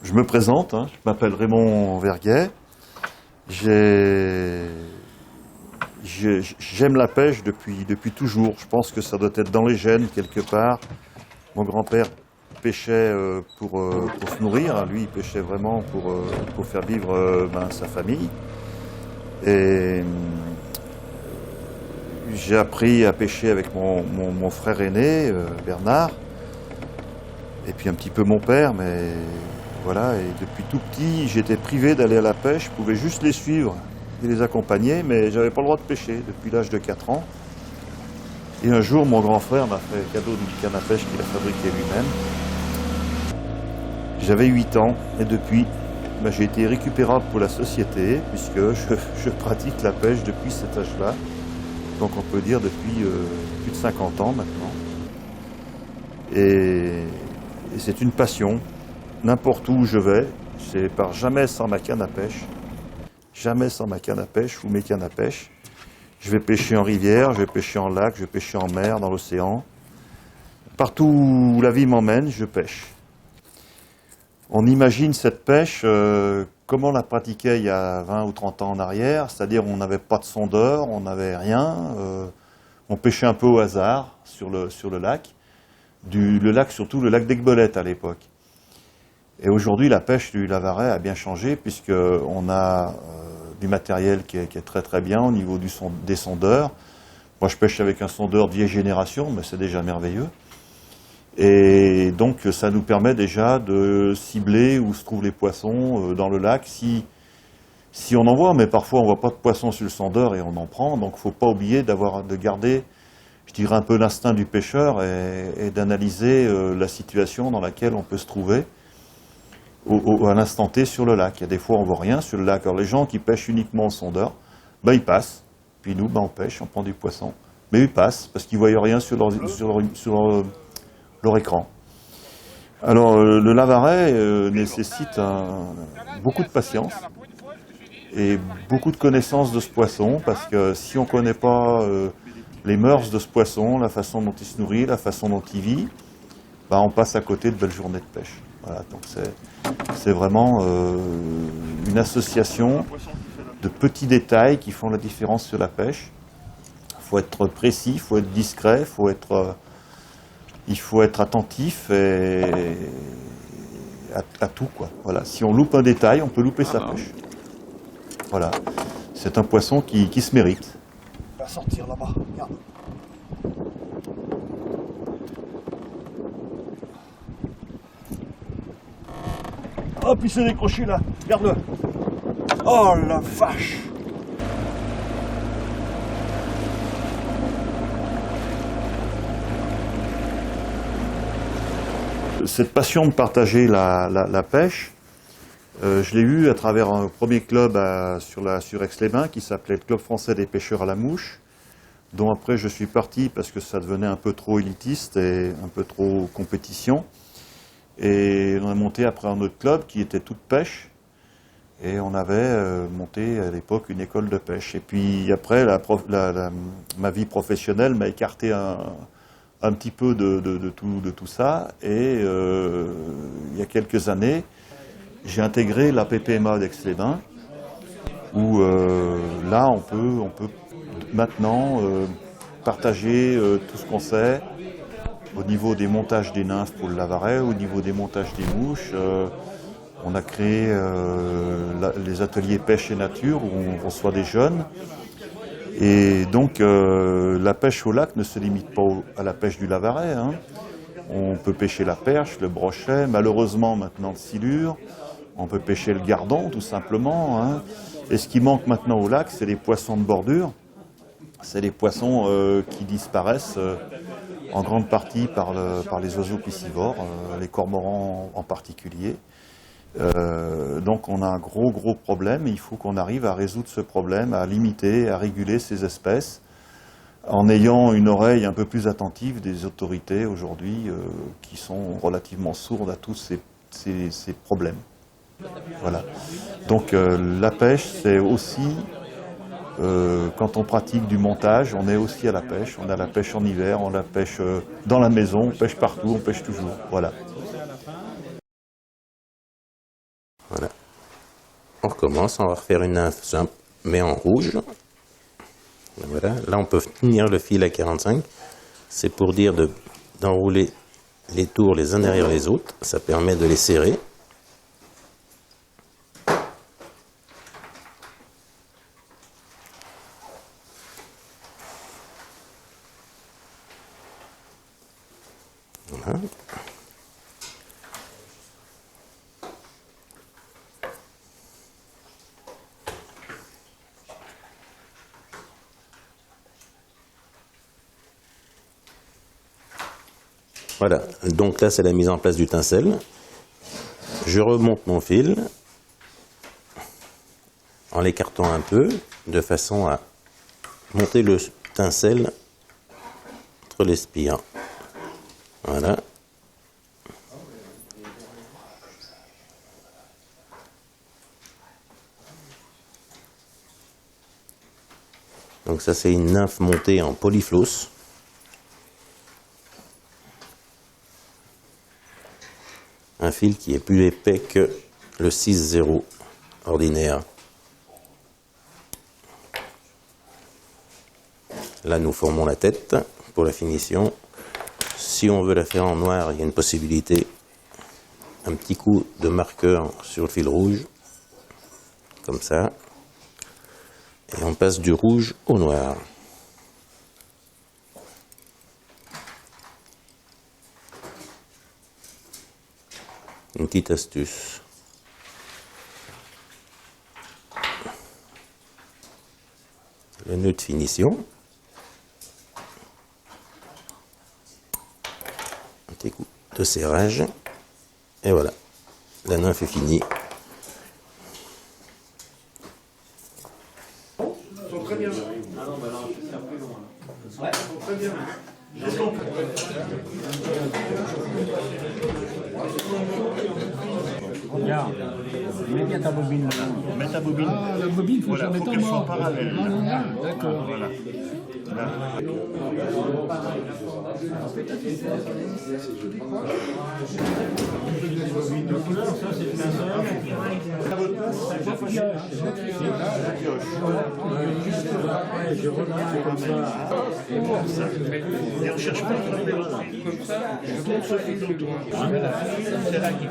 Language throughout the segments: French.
Je me présente, je m'appelle Raymond Verguet. J'aime la pêche depuis toujours. Je pense que ça doit être dans les gènes quelque part. Mon grand-père pêchait pour se nourrir. Lui, il pêchait vraiment pour faire vivre sa famille. Et j'ai appris à pêcher avec mon frère aîné, Bernard, et puis un petit peu mon père, mais voilà. Et depuis tout petit, j'étais privé d'aller à la pêche. Je pouvais juste les suivre et les accompagner, mais j'avais pas le droit de pêcher depuis l'âge de 4 ans. Et un jour, mon grand frère m'a fait cadeau d'une canne à pêche qu'il a fabriquée lui-même. J'avais 8 ans, et depuis, j'ai été récupérable pour la société, puisque je pratique la pêche depuis cet âge-là. Donc on peut dire depuis plus de 50 ans maintenant. Et c'est une passion. N'importe où je vais, c'est par jamais sans ma canne à pêche. Jamais sans ma canne à pêche ou mes cannes à pêche. Je vais pêcher en rivière, je vais pêcher en lac, je vais pêcher en mer, dans l'océan. Partout où la vie m'emmène, je pêche. On imagine cette pêche comme on la pratiquait il y a 20 ou 30 ans en arrière, c'est-à-dire on n'avait pas de sondeur, on n'avait rien, on pêchait un peu au hasard sur le lac, le lac surtout le lac d'Aiguebelette à l'époque. Et aujourd'hui la pêche du Lavaret a bien changé puisqu'on a du matériel qui est très très bien au niveau des sondeurs. Moi je pêche avec un sondeur de vieille génération, mais c'est déjà merveilleux. Et donc ça nous permet déjà de cibler où se trouvent les poissons dans le lac, si on en voit, mais parfois on ne voit pas de poissons sur le sondeur et on en prend, donc il ne faut pas oublier de garder, je dirais, un peu l'instinct du pêcheur et d'analyser la situation dans laquelle on peut se trouver à l'instant T sur le lac. Il y a des fois on ne voit rien sur le lac, alors les gens qui pêchent uniquement au sondeur, ils passent, puis nous on pêche, on prend du poisson, mais ils passent parce qu'ils ne voient rien sur leur écran. Alors le Lavaret nécessite beaucoup de patience et beaucoup de connaissance de ce poisson, parce que si on ne connaît pas les mœurs de ce poisson, la façon dont il se nourrit, la façon dont il vit, on passe à côté de belles journées de pêche. Voilà, donc c'est vraiment une association de petits détails qui font la différence sur la pêche. Il faut être précis, il faut être discret, il faut être attentif à tout, quoi. Voilà. Si on loupe un détail, on peut louper sa pêche. Voilà. C'est un poisson qui se mérite. Il va sortir là-bas, regarde. Hop, il s'est décroché là, regarde-le. Oh la vache! Cette passion de partager la pêche, je l'ai eue à travers un premier club sur Aix-les-Bains qui s'appelait le Club français des pêcheurs à la mouche, dont après je suis parti parce que ça devenait un peu trop élitiste et un peu trop compétition. Et on a monté après un autre club qui était toute pêche, et on avait monté à l'époque une école de pêche. Et puis après, ma vie professionnelle m'a écarté un petit peu de tout ça, et il y a quelques années, j'ai intégré la PPMA d'Aix-les-Bains, où là on peut maintenant partager tout ce qu'on sait au niveau des montages des nymphes pour le Lavaret, au niveau des montages des mouches. On a créé les ateliers pêche et nature où on reçoit des jeunes. Et donc la pêche au lac ne se limite pas à la pêche du Lavaret. On peut pêcher la perche, le brochet, malheureusement maintenant le silure. On peut pêcher le gardon tout simplement. Et ce qui manque maintenant au lac, c'est les poissons de bordure. C'est les poissons qui disparaissent en grande partie par les oiseaux piscivores, les cormorans en particulier. Donc on a un gros problème, et il faut qu'on arrive à résoudre ce problème, à limiter, à réguler ces espèces, en ayant une oreille un peu plus attentive des autorités aujourd'hui qui sont relativement sourdes à tous ces problèmes. Voilà. Donc la pêche, c'est aussi, quand on pratique du montage, on est aussi à la pêche. On a la pêche en hiver, on la pêche dans la maison, on pêche partout, on pêche toujours. Voilà. Voilà. On recommence, on va refaire une nymphe simple, mais en rouge. Voilà. Là, on peut tenir le fil à 45. C'est pour dire d'enrouler les tours les uns derrière les autres. Ça permet de les serrer. Voilà. Voilà, donc là c'est la mise en place du tinsel. Je remonte mon fil en l'écartant un peu de façon à monter le tinsel entre les spires. Voilà. Donc ça c'est une nymphe montée en polyfloss. Un fil qui est plus épais que le 6-0 ordinaire. Là, nous formons la tête pour la finition. Si on veut la faire en noir, il y a une possibilité. Un petit coup de marqueur sur le fil rouge, comme ça. Et on passe du rouge au noir. Une petite astuce. Le nœud de finition. Un petit coup de serrage. Et voilà. La nymphe est finie. Très bien. Très bien. Regarde, mets bien ta bobine là. Mets ta bobine. Ah, la bobine, faut Voilà, que je faut la qu'elle mette en soit bas. parallèle. D'accord. Voilà. Et on cherche pas comme ça, je monte ce fil autour. C'est là qu'il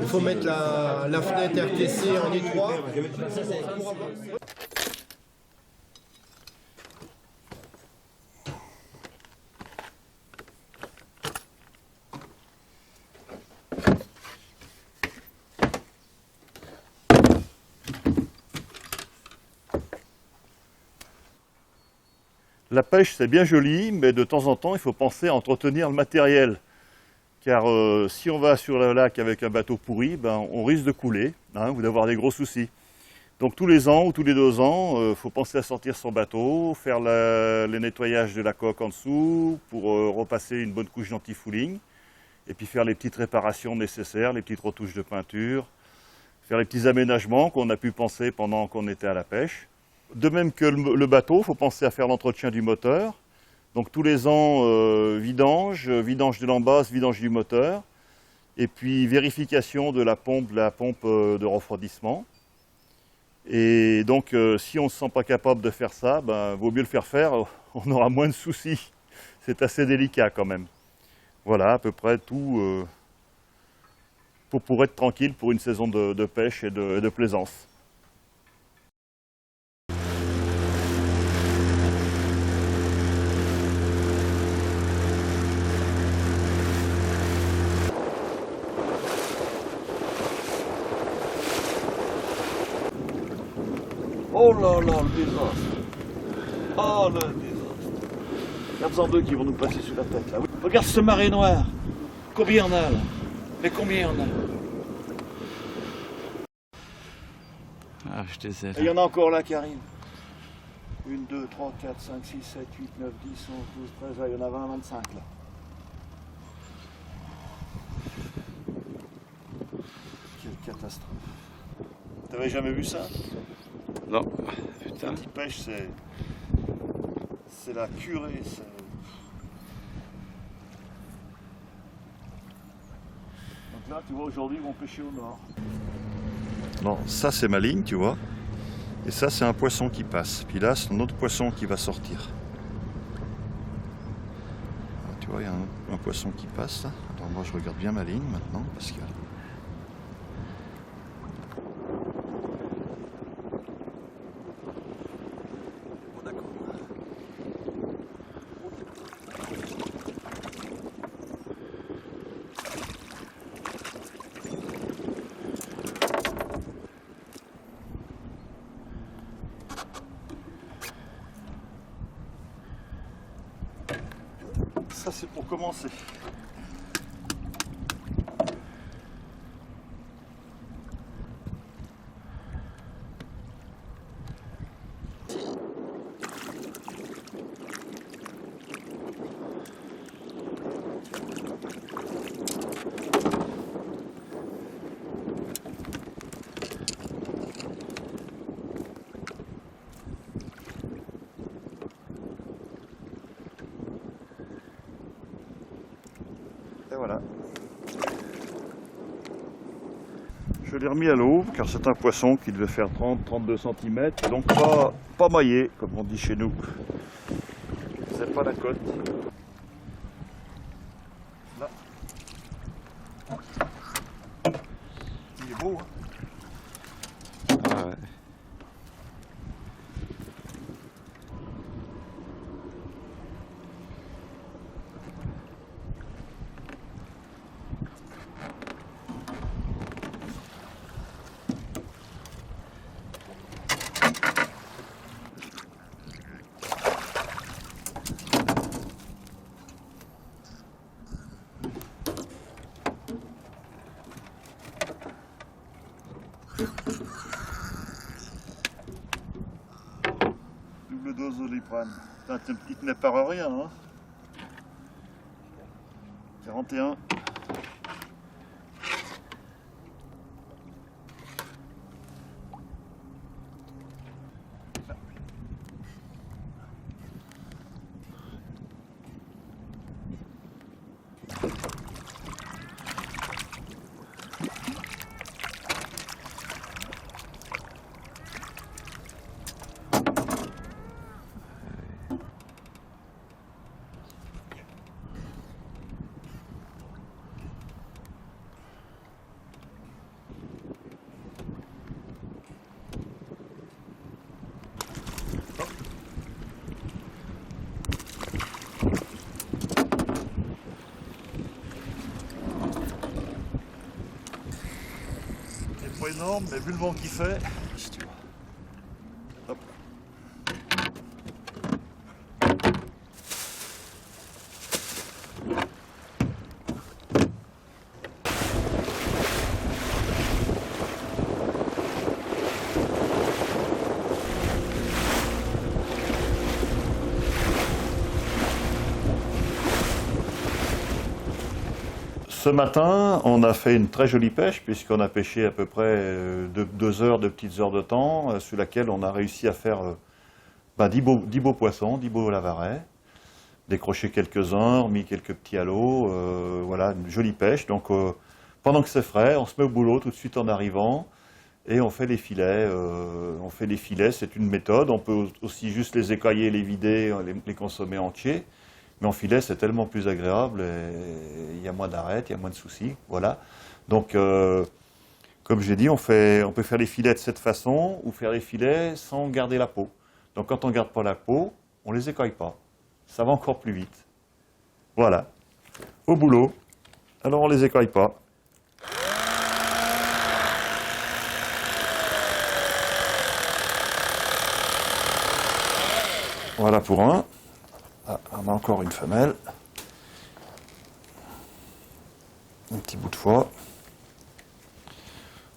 Il faut mettre la fenêtre RTC en étroit. La pêche, c'est bien joli, mais de temps en temps, il faut penser à entretenir le matériel. Car si on va sur le lac avec un bateau pourri, ben, on risque de couler, ou d'avoir des gros soucis. Donc tous les ans ou tous les 2 ans, il faut penser à sortir son bateau, faire le nettoyage de la coque en dessous pour repasser une bonne couche d'anti-fouling, et puis faire les petites réparations nécessaires, les petites retouches de peinture, faire les petits aménagements qu'on a pu penser pendant qu'on était à la pêche. De même que le bateau, il faut penser à faire l'entretien du moteur. Donc tous les ans, vidange de l'embase, vidange du moteur, et puis vérification de la pompe de refroidissement. Et donc si on ne se sent pas capable de faire ça, ben, vaut mieux le faire, on aura moins de soucis. C'est assez délicat quand même. Voilà à peu près tout pour être tranquille pour une saison de pêche et de plaisance. Oh là là, le désastre. Oh le désastre. Regarde-en deux qui vont nous passer sur la tête là. Regarde ce marais noir. Combien il y en a là? Mais combien il y en a? Ah, je te sais. Et il y en a encore là qui arrivent. 1, 2, 3, 4, 5, 6, 7, 8, 9, 10, 11, 12, 13, là, il y en a 20, 25 là. Quelle catastrophe. T'avais jamais vu ça? Non, putain. La petite pêche, c'est la curée. là, tu vois, aujourd'hui, ils vont pêcher au nord. Non, ça c'est ma ligne, tu vois. Et ça c'est un poisson qui passe. Puis là c'est un autre poisson qui va sortir. Ah, tu vois, il y a un poisson qui passe là. Alors moi je regarde bien ma ligne maintenant parce que... Bon, d'accord. Ça c'est pour commencer. Et voilà. Je l'ai remis à l'eau car c'est un poisson qui devait faire 30-32 cm, donc pas maillé comme on dit chez nous. C'est pas la côte. Là. Il est beau, hein. Ah ouais. Double dose Doliprane. Putain, il tenait par rien, hein. 41. Pas énorme, mais vu le vent qu'il fait, si tu vois. Hop. Ce matin, on a fait une très jolie pêche puisqu'on a pêché à peu près 2 heures, 2 petites heures de temps, sous laquelle on a réussi à faire 10 beaux poissons, 10 beaux lavarets, décroché quelques-uns, remis quelques petits à l'eau, voilà, une jolie pêche. Donc pendant que c'est frais, on se met au boulot tout de suite en arrivant et on fait les filets. C'est une méthode, on peut aussi juste les écailler, les vider, les consommer entiers. Mais en filet, c'est tellement plus agréable, et il y a moins d'arêtes, il y a moins de soucis, voilà. Donc, comme j'ai dit, on peut faire les filets de cette façon, ou faire les filets sans garder la peau. Donc, quand on ne garde pas la peau, on ne les écaille pas. Ça va encore plus vite. Voilà. Au boulot. Alors, on ne les écaille pas. Voilà pour un. Ah, on a encore une femelle. Un petit bout de foie.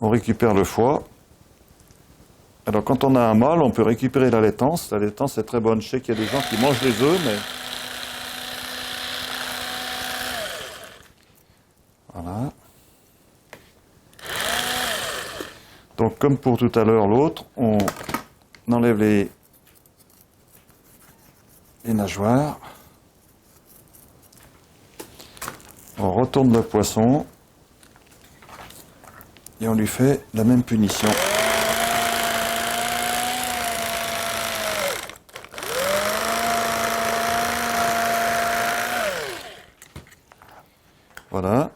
On récupère le foie. Alors quand on a un mâle, on peut récupérer la laitance. La laitance est très bonne. Je sais qu'il y a des gens qui mangent les œufs, mais... Voilà. Donc comme pour tout à l'heure l'autre, on enlève les nageoires. On retourne le poisson Et on lui fait la même punition. Voilà.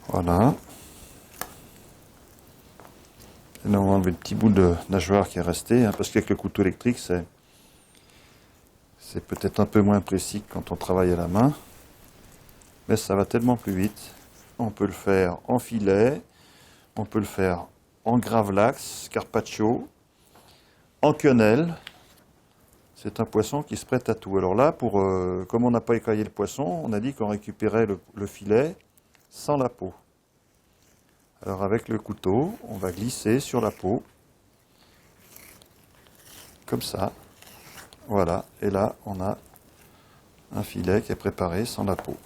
Voilà. Et là, on va enlever le petit bout de nageoire qui est resté, hein, parce qu'avec le couteau électrique, c'est peut-être un peu moins précis que quand on travaille à la main. Mais ça va tellement plus vite. On peut le faire en filet, on peut le faire en gravlax, carpaccio, en quenelle. C'est un poisson qui se prête à tout. Alors là, comme on n'a pas écaillé le poisson, on a dit qu'on récupérait le filet sans la peau. Alors avec le couteau, on va glisser sur la peau, comme ça. Voilà, et là on a un filet qui est préparé sans la peau.